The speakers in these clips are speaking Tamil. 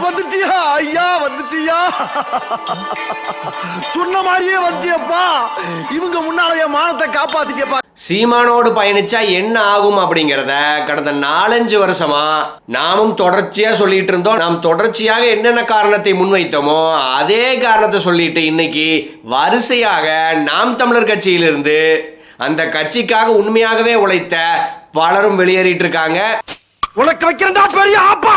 வந்துட்டியா ஐயா, வந்துட்டியா? சொன்ன மாதிரியே வந்துட்டியப்பா. இவங்க முன்னால என் மானத்தை காப்பாத்திட்டியப்பா. சீமானோடு பயணிச்சா என்ன ஆகும் அப்படிங்கிறத கடந்த 4-5 வருஷமா நாமும் தொடர்ச்சியா சொல்லிட்டு இருந்தோம். நாம் தொடர்ச்சியாக என்னென்ன காரணத்தை முன்வைத்தோமோ அதே காரணத்தை சொல்லிட்டு இன்னைக்கு வரிசையாக நாம் தமிழர் கட்சியிலிருந்து அந்த கட்சிக்காக உண்மையாகவே உழைத்த பலரும் வெளியேறிட்டு இருக்காங்க. உனக்கு வைக்கிறா பெரிய ஆப்பா.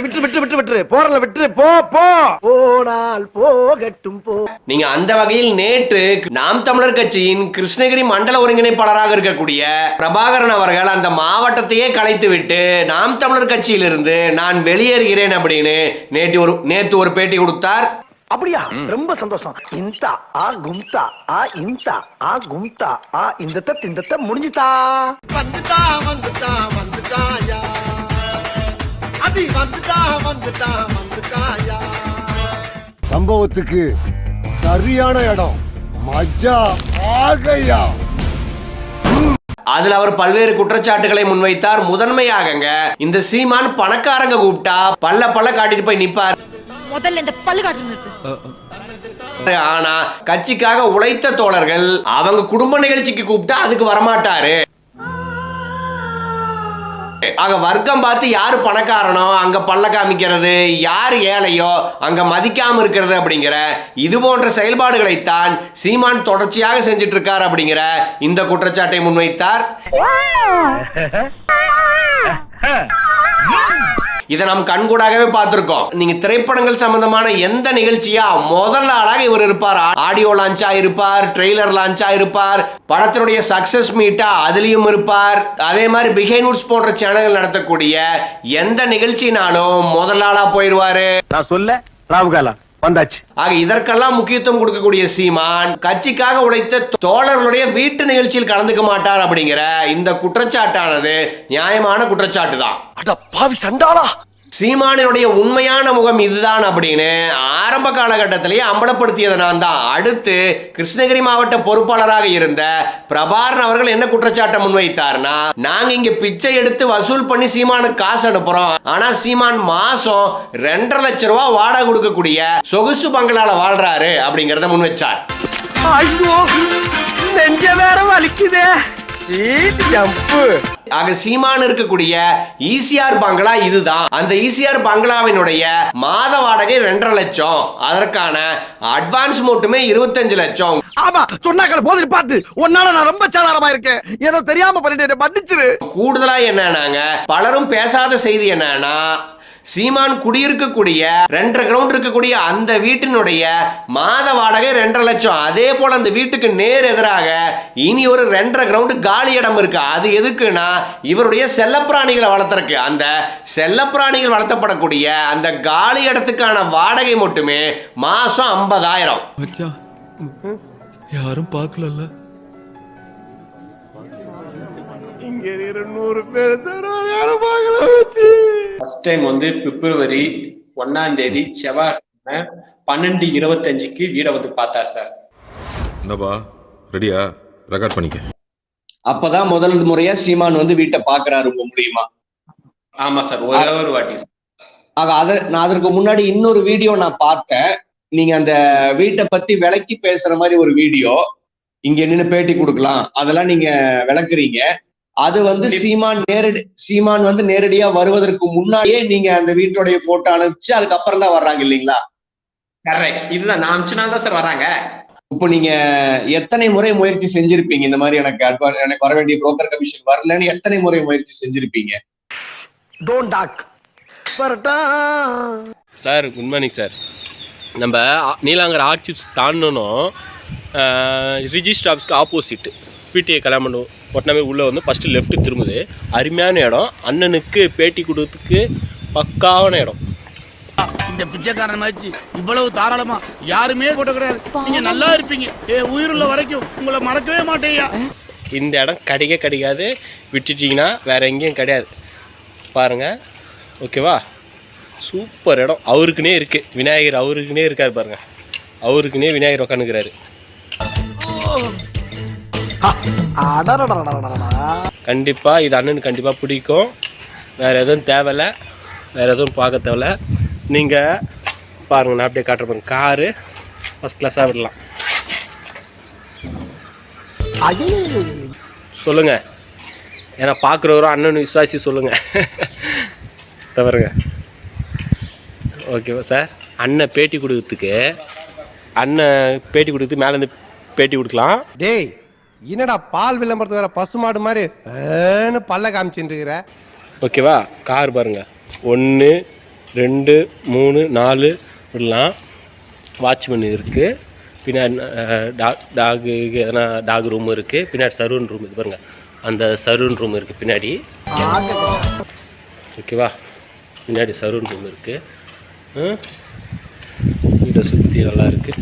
விட்டு விட்டு விட்டு விட்டு போறல விட்டு போ போ. போனால் போகட்டும் போ. நீங்க அந்த வகையில் நேற்று நாம் தமிழர் கட்சியின் கிருஷ்ணகிரி மண்டல ஒருங்கிணைப்பாளராக இருக்கக்கூடிய பிரபாகரன் அவர்கள் அந்த மாவட்டத்தையே கலைத்து விட்டு நாம் தமிழர் கட்சியிலிருந்து நான் வெளியேறுகிறேன் அப்படின்னு நேற்று ஒரு பேட்டி கொடுத்தார். அப்படியா? ரொம்ப சந்தோஷம். இந்தா ஆ கும்தா ஆ இந்தா ஆ கும்தா ஆ இந்த முடிஞ்சுதா. வந்துட்டா வந்துட்டா வந்துட்டாயா, அதி வந்துட்டா வந்துட்டா வந்துட்டாயா. சம்பவத்துக்கு சரியான இடம் மஜா ஆகையா. அதுல அவர் பல்வேறு குற்றச்சாட்டுகளை முன்வைத்தார். முதன்மையாகங்க இந்த சீமான் பணக்காரங்க கூப்பிட்டா பல்ல காட்டிட்டு போய் நிப்பார். முதல்ல இந்த பல்லு காட்டு. ஆனா கட்சிக்காக உழைத்த தோழர்கள் அவங்க குடும்ப நிகழ்ச்சிக்கு கூப்பிட்டா அதுக்கு வரமாட்டாரு. ஆக வர்க்கம் பார்த்து யாரு பணக்காரனோ அங்க பல்ல காமிக்கிறது, யாரு ஏழையோ அங்க மதிக்காம இருக்கிறது அப்படிங்கிற இது போன்ற செயல்பாடுகளைத்தான் சீமான் தொடர்ச்சியாக செஞ்சிட்டு இருக்கார் அப்படிங்கிற இந்த குற்றச்சாட்டை முன்வைத்தார். இதை நாம் கண்கூடாகவே பார்த்திருக்கோம். நீங்க திரைப்படங்கள் சம்பந்தமான எந்த நிகழ்ச்சியா முதல் ஆளாக இவர் இருப்பார். ஆடியோ லான்ச்சா இருப்பார், ட்ரெய்லர் லான்ச்சா இருப்பார், படத்தினுடைய சக்சஸ் மீட்டா அதுலயும் இருப்பார். அதே மாதிரி பிஹைண்ட் போன்ற சேனல்கள் நடத்தக்கூடிய எந்த நிகழ்ச்சினாலும் முதல் ஆளா போயிருவாரு. நான் சொல்ல ராவுகாலா வந்தாச்சு. ஆக இதற்கெல்லாம் முக்கியத்துவம் கொடுக்கக்கூடிய சீமான் கட்சிக்காக உழைத்த தோழர்களுடைய வீட்டு நிகழ்ச்சியில் கலந்துக்க மாட்டார் அப்படிங்கிற இந்த குற்றச்சாட்டானது நியாயமான குற்றச்சாட்டு தான். அட பாவி சண்டாளா. சீமானினுடைய உண்மையான முகம் இதுதான் அப்படின்னு ஆரம்ப காலகட்டத்திலேயே அம்பலப்படுத்தியதை நான் தான். அடுத்து கிருஷ்ணகிரி மாவட்ட பொறுப்பாளராக இருந்த பிரபாகரன் அவர்கள் என்ன குற்றச்சாட்டை முன்வைத்தார்னா, நாங்க இங்க பிச்சை எடுத்து வசூல் பண்ணி சீமானுக்கு காசு அனுப்புறோம், ஆனா சீமான் மாசம் 2.5 லட்சம் ரூபாய் வாடகை கொடுக்கக்கூடிய சொகுசு பங்களால வாழ்றாரு அப்படிங்கறத முன் வச்சார். ஐயோ நெஞ்ச வேற வலிக்குதே. ஆக சீமான் இருக்கக்கூடிய ஈசிஆர் பங்களா இதுதான். அந்த ஈசிஆர் பங்களாவினுடைய மாத வாடகை 2.5 லட்சம், அதற்கான அட்வான்ஸ் மட்டுமே 25 லட்சம். ஆமா சொன்னாக்கல போதிரி பாட்டு. உன்னால நான் ரொம்ப சாதாரணமா இருக்கேன், ஏதோ தெரியாம பண்ணிட்டேன், மன்னிச்சிரு. கூடுதலா என்னன்னாங்க, பலரும் பேசாத செய்தி என்னன்னா, சீமான் குடியிருக்கக்கூடிய 2.5 கிரவுண்ட் இருக்கக்கூடிய அந்த வீட்டினுடைய மாத வாடகை 2.5 லட்சம். அதே போல அந்த வீட்டுக்கு நேர் எதிராக இனி ஒரு 2.5 கிரவுண்ட் காலி இடம் இருக்கு. அது எதுக்குன்னா இவருடைய செல்லப்பிராணிகளை வளர்த்துறக்கு. அந்த செல்லப்பிராணிகள் வளர்த்தப்படக்கூடிய அந்த காலி இடத்துக்கான வாடகை மட்டுமே மாசம் 50,000. யாரும் பார்க்கல. ஃபர்ஸ்ட் டைம் வந்து பிப்ரவரி 1ஆம் தேதி செவ்வாய்க்கிழமை 12:25க்கு வீடை வந்து பார்த்தார் சார். என்னப்பா ரெடியா? ரெக்கார்ட் பண்ணிக்க. அப்பதான் முதல் முறையா சீமான் வந்து வீட்டை பாக்குறாரு உங்க மூலியமா. ஆமா சார், ஒரே ஒரு வாட்டி. ஆக நான் அதற்கு முன்னாடி இன்னொரு வீடியோ நான் பார்த்தேன். நீங்க அந்த வீட்டை பத்தி விளக்கி பேசுற மாதிரி ஒரு வீடியோ, இங்க நின்று பேட்டி கொடுக்கலாம், அதெல்லாம் நீங்க விளக்குறீங்க. அது வந்து சீமான் வந்து நேரடியா வருவதற்கு முன்னாடியே நீங்க அந்த வீட்டோடைய போட்டோ அனுப்பிச்சு அதுக்கப்புறம் தான் வர்றாங்க இல்லைங்களா? கரெக்ட், இதுதான். நான் அனுப்பிச்சுனா தான் சார் வராங்க. இப்போ நீங்க எத்தனை முறை முயற்சி செஞ்சிருப்பீங்க இந்த மாதிரி எனக்கு வர வேண்டிய புரோக்கர் கமிஷன் வரலன்னு எத்தனை முறை முயற்சி செஞ்சிருப்பீங்க? Sir good morning sir. நம்ம நீலாங்கர் ஆர்ச்சிப்ஸ் தாண்டணும், ரிஜிஸ்டர் ஆஃபீஸ்க்கு ஆப்போசிட் பிடிஏ கல்யாணம் ஒட்டினாமே உள்ளே வந்து ஃபஸ்ட்டு லெஃப்ட்டு திரும்புது. அருமையான இடம், அண்ணனுக்கு பேட்டி கொடுத்ததுக்கு பக்காவான இடம். இந்த பிச்சைக்காரன் மாதிரி இவ்வளவு தாராளமா யாருமே போட்ட கிடையாது. நீங்க நல்லா இருப்பீங்க, உயிருள்ள வரைக்கும் உங்களை மறக்கவே மாட்டேயா. இந்த இடம் கிடைக்காது, விட்டுட்டிங்கன்னா வேறு எங்கேயும் கிடையாது. பாருங்கள், ஓகேவா? சூப்பர் இடம். அவருக்குன்னே இருக்குது விநாயகர், அவருக்குன்னே இருக்கார் பாருங்கள். அவருக்குன்னே விநாயகர் உட்காந்துக்கிறாரு. கண்டிப்பாக இது அண்ணனுக்கு கண்டிப்பாக பிடிக்கும். வேறு எதுவும் தேவையில்லை, வேறு எதுவும் பார்க்க தேவையில்ல. நீங்கள் பாருங்கள், நான் அப்படியே காட்டுறேன். காரு ஃபஸ்ட் கிளாஸாக விடலாம். சொல்லுங்கள், ஏன்னா பார்க்குறவரும் அண்ணன் விசுவாசி சொல்லுங்கள். தவறுங்க. ஓகேவா சார்? அண்ணன் பேட்டி கொடுக்கறதுக்கு மேலேருந்து பேட்டி கொடுக்கலாம். டேய், என்னடா பால் விளம்பரத்து வேற பசுமாடு மாதிரி பல்ல காமிச்சுட்டு இருக்கிற? ஓகேவா? கார் பாருங்கள், 1 2 3 4 விடலாம். வாட்ச்மேன் இருக்குது. பின்னாடி டாகு எதனா டாக் ரூம் இருக்குது. பின்னாடி சரூன் ரூம் இது பாருங்கள், அந்த சரூன் ரூம் இருக்குது பின்னாடி. ஓகேவா? பின்னாடி சரூன் ரூம் இருக்குது. வீட்டை சுற்றி நல்லா இருக்குது.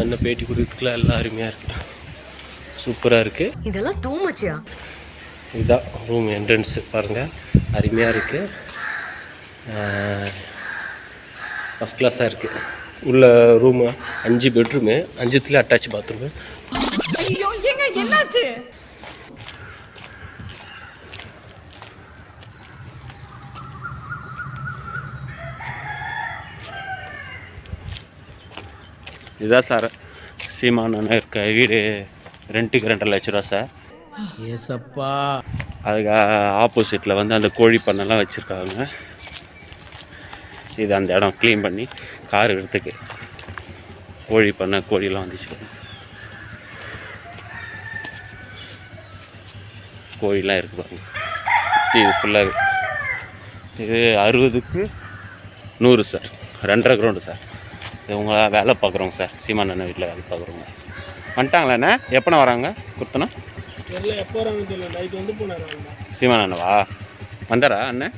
அண்ணன் பேட்டி கொடுக்கறதுக்குலாம் எல்லாம் அருமையாக இருக்குது, சூப்பராக இருக்குது. இதெல்லாம் டூ மச்சியா. இதுதான் ரூம் என்ட்ரன்ஸு பாருங்கள், அருமையாக இருக்குது. ஃபஸ்ட் கிளாஸாக இருக்குது. உள்ள ரூமு 5 பெட்ரூமு, 5த்துலேயும் அட்டாச் பாத்ரூமு. ஐயோ ஏங்க என்னாச்சு? இதுதான் சார் சீமான் இருக்க வீடு. ரெண்ட்டுக்கு 2.5 லட்ச ரூபா சார். ஏசப்பா. அதுக்கு ஆப்போசிட்டில் வந்து அந்த கோழி பண்ணெல்லாம் வச்சுருக்காங்க. இது அந்த இடம் க்ளீன் பண்ணி கார் எடுத்துக்கு கோழி பண்ணை கோழிலாம் வந்துச்சு. கோழிலாம் இருக்குது பாருங்க. இது ஃபுல்லாகவே இது 60க்கு 100 சார். 2.5 ground sir. இது உங்களை வேலை பார்க்குறோங்க சார், சீமான் அண்ணன் வீட்டில் வேலை பார்க்குறோங்க. வந்துட்டாங்களாண்ணே? எப்போண்ணா வராங்க குத்தணும்? சீமான் அண்ணவா வந்தாரா அண்ணன்?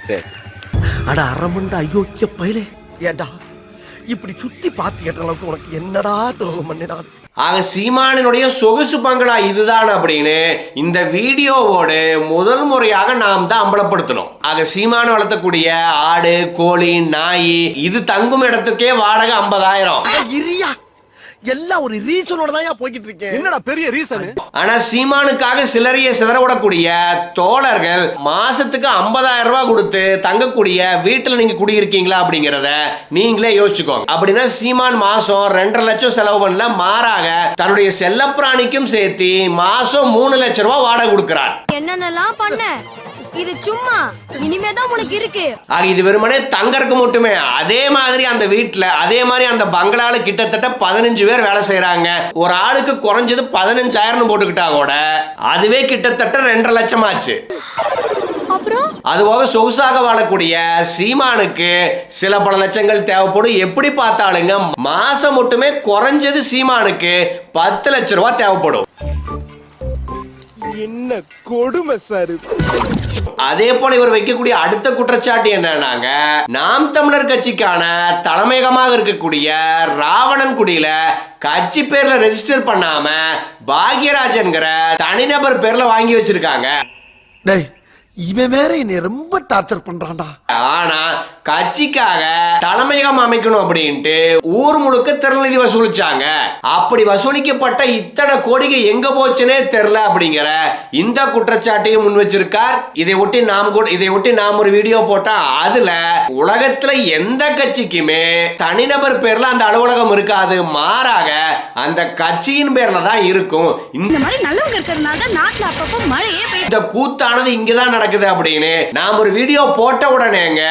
சரி. அட அரமண்ட அயோக்கிய பயலே, ஏண்டா இப்படி சுத்தி பார்த்து கேட்ட அளவுக்கு உனக்கு என்னடா துரோகம் பண்ணினான்? ஆக சீமானினுடைய சொகுசு பங்களா இதுதான் அப்படின்னு இந்த வீடியோவோடு முதல் முறையாக நாம் தான் அம்பலப்படுத்தணும். ஆக சீமான் வளர்த்தக்கூடிய ஆடு, கோழி, நாய் இது தங்கும் இடத்துக்கே வாடகை 50,000. இரியா, எல்லாம் ஒரு ரீசனோட தான் போய்கிட்டு இருக்கேன். என்னடா பெரிய ரீசன்? ஆனா சீமானுக்காக சிலரைய சிதறவிடக்கூடிய தோழர்கள் மாசத்துக்கு 50,000 ரூபாய் கொடுத்து தங்கக்கூடிய வீட்டுல நீங்க குடியிருக்கீங்களா அப்படிங்கறத நீங்களே யோசிச்சுக்கோங்க. அப்படின்னா சீமான் மாசம் 2.5 லட்சம் செலவு பண்ணல, மாறாக தன்னுடைய செல்லப்பிராணிக்கும் சேர்த்து மாசம் 3 லட்சம் ரூபாய் வாடகை கொடுக்கிறார். என்னென்னலாம் பண்ண? இது சும்மா, இனிமேதான் உனக்கு இருக்கு. ஆக இது வெறுமனே தங்கறதுக்கு மட்டுமே. அதே மாதிரி அந்த வீட்டுல, அதே மாதிரி அந்த பங்களால கிட்டத்தட்ட 15 பேர் வேலை செய்யறாங்க. ஒரு ஆளுக்கு குறைஞ்சது 15,000 போட்டுக்கிட்டா கூட அதுவே கிட்டத்தட்ட 2.5 லட்சம் ஆச்சு. அதுபோக சொகுசாக வாழக்கூடிய சீமானுக்கு சில பல லட்சங்கள் தேவைப்படும். எப்படி பார்த்தாலுங்க மாசம் மட்டுமே குறைஞ்சது சீமானுக்கு 10 லட்சம் ரூபாய் தேவைப்படும். என்ன கொடுமை சார். அதே போல இவர் வைக்கக்கூடிய அடுத்த குற்றச்சாட்டு என்னன்னாங்க, நாம் தமிழர் கட்சிக்கான தலைமையகமாக இருக்கக்கூடிய ராவணன்குடியில கட்சி பேர்ல ரெஜிஸ்டர் பண்ணாம பாக்யராஜன்கிற தனிநபர் பேர்ல வாங்கி வச்சிருக்காங்க. டேய், இவன் வேற என்னை ரொம்ப டார்ச்சர் பண்றான்டா. ஆனா கட்சிக்காக தலைமையகம் அமைக்கணும் அப்படின்ட்டு ஊர் முழுக்க திரநிதி வசூலிச்சாங்க. அப்படி வசூலிக்கப்பட்ட இத்தனை கோடிக்கு எங்க போச்சுன்னே தெரியல அப்படிங்கிற இந்த குற்றச்சாட்டையும் முன் வச்சிருக்கார். இதை ஒட்டி நாம் ஒரு வீடியோ போட்டா அதுல உலகத்துல எந்த கட்சிக்குமே தனிநபர் பேர்ல அந்த அலுவலகம் இருக்காது, மாறாக அந்த கட்சியின் பேர்ல தான் இருக்கும். இந்த மாதிரி நல்லவங்க இருக்கிறதுனால தான் நாட்டுல அப்பப்போ மழையே பெய்யுது. இந்த கூத்தானது இங்கதான் நடக்குது அப்படின்னு நாம் ஒரு வீடியோ போட்ட உடனேங்க,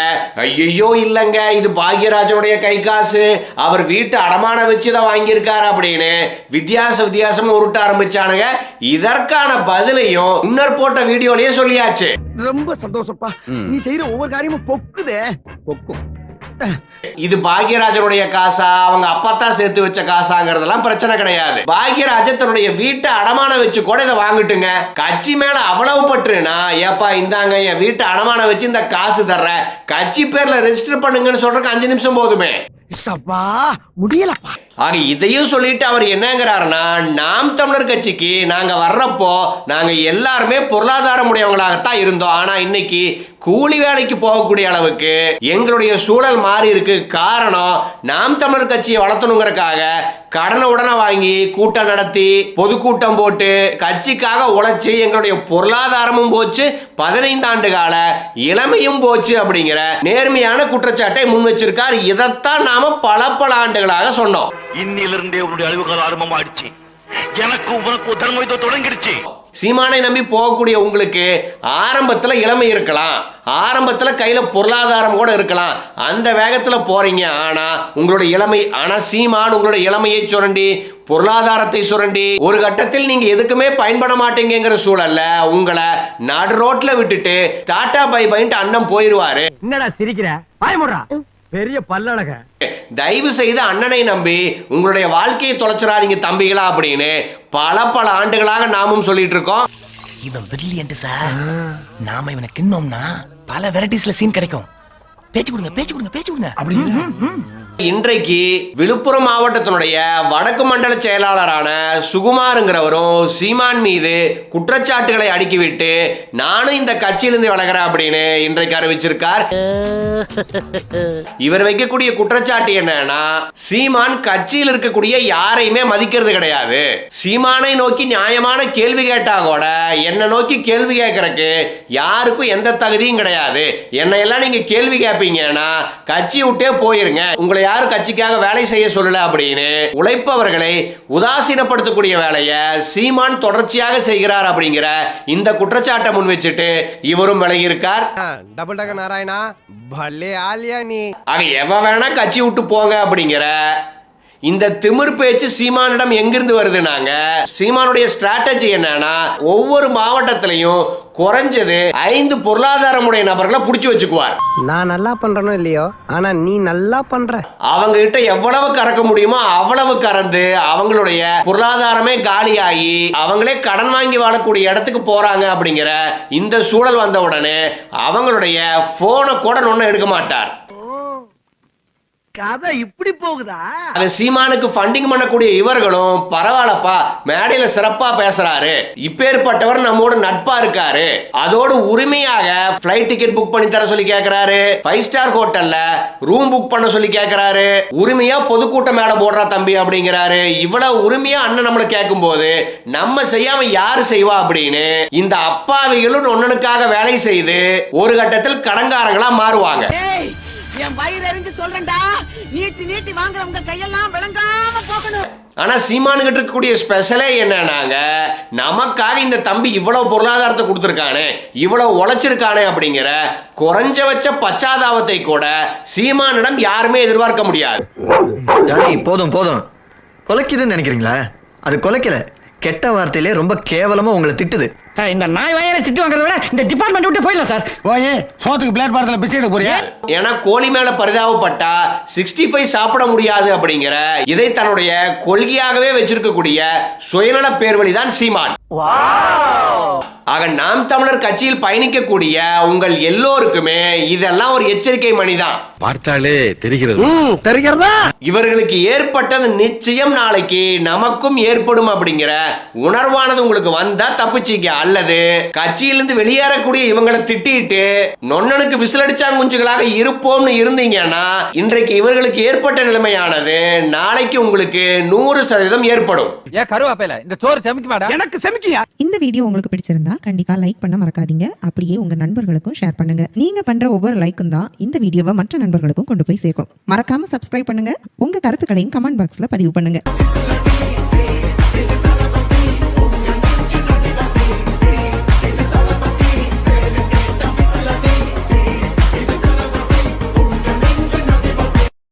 ஐயோ இல்லங்க இது பாக்யராஜனுடைய கை காசு, அவர் வீட்டு அடமான வச்சுதான் வாங்கியிருக்காரு அப்படின்னு வித்தியாசம் உருட்ட ஆரம்பிச்சானுங்க. இதற்கான பதிலையும் முன்னர் போட்ட வீடியோலயே சொல்லியாச்சு. ரொம்ப சந்தோஷப்பா, நீ செய்யற ஒவ்வொரு காரியமும் பொக்குதே. பொக்கும். இது பாக்யராஜனுடைய காசா, அவங்க அப்பா சேர்த்து வச்ச காசாங்கிறதெல்லாம் பிரச்சனை கிடையாது. பாக்யராஜன் தன்னுடைய வீட்டை அடமான வச்சு கூட இதை வாங்கிட்டுங்க. கட்சி மேல அவ்வளவு பற்றுனா, ஏப்பா இந்தாங்க என் வீட்டை அடமான வச்சு இந்த காசு தர்ற, கட்சி பேர்ல ரெஜிஸ்டர் பண்ணுங்கன்னு சொல்றதுக்கு 5 நிமிஷம் போதுமே. சப்பா முடியலப்பா. ஆக இதையும் சொல்லிட்டு அவர் என்னங்கிறாருன்னா, நாம் தமிழர் கட்சிக்கு நாங்க வர்றப்போ நாங்க எல்லாருமே பொருளாதாரம் உடையவங்களாகத்தான் இருந்தோம். ஆனா இன்னைக்கு கூலி வேலைக்கு போகக்கூடிய அளவுக்கு எங்களுடைய சூழல் மாறி இருக்கு. காரணம், நாம் தமிழர் கட்சியை வளர்த்தணுங்கிறதுக்காக கடனை உடனே வாங்கி கூட்டம் நடத்தி பொதுக்கூட்டம் போட்டு கட்சிக்காக உழைச்சி எங்களுடைய பொருளாதாரமும் போச்சு, 15 ஆண்டு கால இளமையும் போச்சு அப்படிங்கிற நேர்மையான குற்றச்சாட்டை முன் வச்சிருக்கார். இதைத்தான் நாம பல ஆண்டுகளாக சொன்னோம். இன்னிலிருந்தே உன்னுடைய அழிவு காலம் ஆரம்பமாயிடுச்சு. எனக்கு உனக்கு தர்ம யுத்தம் தொடங்கிடுச்சு. சீமானை நம்பி போகக்கூடிய உங்களுக்கு ஆரம்பத்துல இளமை இருக்கலாம், ஆரம்பத்துல கையில பொருளாதாரம் கூட இருக்கலாம், அந்த வேகத்துல போறீங்க. ஆனா உங்களுடைய இளமை, ஆனா சீமான் உங்களுடைய இளமையை சுரண்டி பொருளாதாரத்தை சுரண்டி ஒரு கட்டத்தில் நீங்க எதுக்குமே பயன்பட மாட்டீங்கிற சூழல்ல உங்களை நடு ரோட்ல விட்டுட்டு டாடா பை பைன்ட்டு அண்ணன் போயிருவாரு. என்னடா சிரிக்கிற? பயமுறா பெரிய பல்லழக. தயவு செய்து அண்ணனை நம்பி உங்களுடைய வாழ்க்கையை தொலைச்சிடாதீங்க தம்பிகளா அப்படின்னு பல ஆண்டுகளாக நாமும் சொல்லிட்டு இருக்கோம். இவன் பிரில்லியன்ட் சார். நாம இவனை கிண்ணோம்னா பல வெரைட்டிஸ்ல சீன் கிடைக்கும். பேச்சு கொடுங்க அப்படி. இன்றைக்கு விழுப்புரம் மாவட்டத்தினுடைய வடக்கு மண்டல செயலாளரான சுகுமாருங்கிறவரும் சீமான் மீது குற்றச்சாட்டுகளை அடுக்கிவிட்டு நானும் இந்த கட்சியிலிருந்து விலகிறேன் அப்படின்னு இன்றைக்கு அறிவிச்சிருக்கார். இவர் வைக்கக்கூடிய குற்றச்சாட்டு என்னன்னா, சீமான் கட்சியில் இருக்கக்கூடிய யாரையுமே மதிக்கிறது கிடையாது. சீமானை நோக்கி நியாயமான கேள்வி கேட்டா கூட என்ன நோக்கி கேள்வி கேட்கறதுக்கு யாருக்கும் எந்த தகுதியும் கிடையாது. என்னை எல்லாம் நீங்க கேள்வி கேட்பீங்கன்னா கட்சி விட்டே போயிருங்க, உங்களை யாரும் கட்சிக்காக வேலை செய்ய சொல்லல அப்படின்னு உழைப்பவர்களை உதாசீனப்படுத்தக்கூடிய வேலையை சீமான் தொடர்ச்சியாக செய்கிறார் அப்படிங்கிற இந்த குற்றச்சாட்டை முன் வச்சுட்டு இவரும் விலகி இருக்கார். டபுள் டக்க நாராயணா பல்லே ஆலியா நீ. ஆக எவ வேணா கட்சி விட்டு போங்க அப்படிங்கிற இந்த திமிர் பேச்சு சீமானிடம் எங்கிருந்து வருதுனாங்க. சீமானுடைய ஸ்ட்ராட்டஜி என்னன்னா, ஒவ்வொரு மாவட்டத்திலையும் குறைஞ்சது 5 பொருளாதாரமுடைய நபர்களை புடிச்சு வச்சுக்குவார். நான் நல்லா பண்றனோ இல்லையோ, ஆனா நீ நல்லா பண்ற. அவங்க கிட்ட எவ்வளவு கறக்க முடியுமோ அவ்வளவு கறந்து அவங்களுடைய பொருளாதாரமே காலியாகி அவங்களே கடன் வாங்கி வாழக்கூடிய இடத்துக்கு போறாங்க அப்படிங்கிற இந்த சூழல் வந்த உடனே அவங்களுடைய போனை கூட ஒன்னும் எடுக்க மாட்டார். கதை இப்படி போகுதா? அது சீமானுக்கு ஃபண்டிங் பண்ணக்கூடிய இவர்களும் பரவாயில்லப்பா, மேடையில சிறப்பா பேசுறாரு, இப்பேற்பட்டவர் நம்மோட நட்பா இருக்காரு, அதோடு உரிமையாக பிளைட் டிக்கெட் புக் பண்ணி தர சொல்லி கேட்கிறாரு, 5 ஸ்டார் ஹோட்டல்ல ரூம் புக் பண்ண சொல்லி கேட்கிறாரு, உரிமையா பொதுக்கூட்ட மேடை போடுறா தம்பி அப்படிங்கிறாரு. இவ்வளவு உரிமையா அண்ணன் நம்மளை கேட்கும் போது நம்ம செய்யாம யாரு செய்வா அப்படின்னு இந்த அப்பாவிகளும் ஒன்னனுக்காக வேலை செய்து ஒரு கட்டத்தில் கடன்காரங்களா மாறுவாங்க. என் வயிறு எரிஞ்சு சொல்றேன்டா, நீட்டி வாங்குறவங்க கையெல்லாம் விளங்காம போகணும். ஆனா சீமானுகிட்ட இருக்கக்கூடிய ஸ்பெஷலே என்னன்னாங்க, நமக்காக இந்த தம்பி இவ்வளவு பொருளாதாரத்தை கொடுத்துருக்கானே, இவ்வளவு உழைச்சிருக்கானே அப்படிங்கிற குறைஞ்சபட்ச பச்சாதாபத்தை கூட சீமானிடம் யாருமே எதிர்பார்க்க முடியாது. போதும் கொலைக்குதுன்னு நினைக்கிறீங்களா? அது கொலைக்கல, கெட்ட வார்த்தையிலே ரொம்ப கேவலமா உங்களை திட்டுது. இந்த நாய் வாயில திட்டு வாங்குறத விட இந்த டிபார்ட்மெண்ட் விட்டு போயிடலாம் சார். ஓயே சோத்துக்கு பிளேட் பாரத்துல பிச்சை போறியா? ஏன்னா கோழி மேல பரிதாபப்பட்டா 65 சாப்பிட முடியாது அப்படிங்கிற இதை தன்னுடைய கொள்கையாகவே வச்சிருக்கக்கூடிய சுயநல பேர்வழிதான் சீமான். ஆக நாம் தமிழர் கட்சியில் பயணிக்கக்கூடிய உங்கள் எல்லோருக்குமே இதெல்லாம் ஒரு எச்சரிக்கை மணிதான். பார்த்தாலே தெரிகிறதா? இவர்களுக்கு ஏற்பட்டது நிச்சயம் நாளைக்கு நமக்கும் ஏற்படும் அப்படிங்கிற உணர்வானது உங்களுக்கு வந்தா தப்பிச்சிக்க. அல்லது கட்சியிலிருந்து வெளியேறக்கூடிய இவங்களை திட்டிட்டு நொன்னனுக்கு விசிலடிச்சாங்க குஞ்சுகளாக இருப்போம்னு இருந்தீங்கன்னா இன்றைக்கு இவர்களுக்கு ஏற்பட்ட நிலைமையானது நாளைக்கு உங்களுக்கு 100% ஏற்படும். ஏன் கருவாப்பையில இந்த சோறு செமிக்குமாடா? எனக்கு செமிக்கியா? இந்த வீடியோ உங்களுக்கு பிடிச்சிருந்தா கண்டிப்பா லைக் பண்ண மறக்காதீங்க. அப்படியே உங்க நண்பர்களுக்கும் ஷேர் பண்ணுங்க. நீங்க பண்ற ஒவ்வொரு லைக்கும் தான் இந்த வீடியோவை மற்ற நண்பர்களுக்கும் கொண்டு போய் சேர்க்கும். மறக்காம சப்ஸ்கிரைப் பண்ணுங்க. உங்க கருத்துக்களையும் கமெண்ட் பாக்ஸ்ல பதிவு பண்ணுங்க.